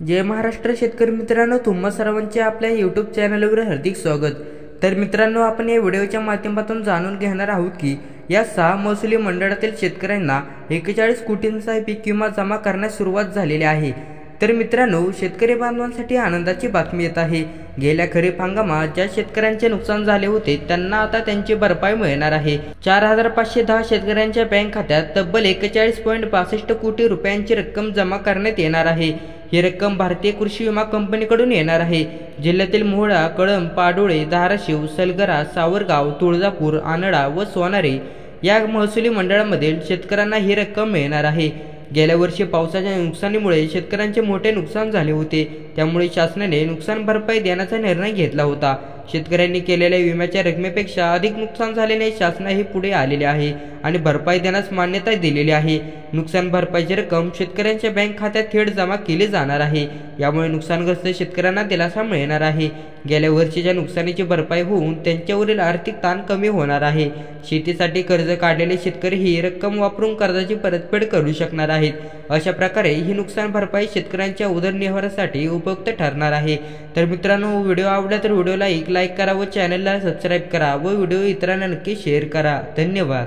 जय महाराष्ट्र शेतकरी मित्रांनो, तुम्हा सर्वांचे आपल्या यूट्यूब चॅनलवर हार्दिक स्वागत। तर मित्रांनो, आपण या व्हिडिओच्या माध्यमातून जाणून घेणार आहोत की या 6 महसुली मंडळातील शेतकऱ्यांना 41 कोटींचा पीक विमा जमा करण्यास सुरुवात झालेली आहे। तर मित्रांनो, शेतकरी बांधवांसाठी आनंदाची बातमी येत आहे। गेल्या खरीप हंगामात ज्या शेतकऱ्यांचे नुकसान झाले होते त्यांना आता त्यांची भरपाई मिळणार आहे। 4510 शेतकऱ्यांच्या बँक खात्यात तब्बल 41.62 कोटी रुपयांची रक्कम जमा करण्यात येणार आहे। ही रक्कम भारतीय कृषी विमा कंपनीकडून येणार आहे। जिल्ह्यातील मोहोळा, कळंब, पाडोळे, धाराशिव, सलगरा, सावरगाव, तुळजापूर, आनडा व सोनारे या महसुली मंडळामधील शेतकऱ्यांना ही रक्कम मिळणार आहे। गेल्या वर्षी पावसाच्या नुकसानीमुळे शेतकऱ्यांचे मोठे नुकसान झाले होते, त्यामुळे शासनाने नुकसान भरपाई देण्याचा निर्णय घेतला होता। शेतकऱ्यांनी केलेल्या विम्याच्या रकमेपेक्षा अधिक नुकसान झाल्याने शासनाही पुढे आलेले आहे आणि भरपाई देण्यास मान्यता दिलेली आहे। नुकसान भरपाईची रक्कम शेतकऱ्यांच्या बँक खात्यात थेट जमा केली जाणार आहे। यामुळे नुकसानग्रस्त शेतकऱ्यांना दिलासा मिळणार आहे। गेल्या वर्षीच्या नुकसानीची भरपाई होऊन त्यांच्यावरील आर्थिक ताण कमी होणार आहे। शेतीसाठी कर्ज काढलेले शेतकरी ही रक्कम वापरून कर्जाची परतफेड करू शकणार आहेत। अशा प्रकारे ही नुकसान भरपाई शेतकऱ्यांच्या उदरनिर्वाहासाठी उपयुक्त ठरणार आहे। तर मित्रांनो, व्हिडिओ आवडला तर व्हिडिओला लाईक करा व चॅनलला सबस्क्राइब करा व व्हिडिओ इतरांना नक्की शेअर करा। धन्यवाद।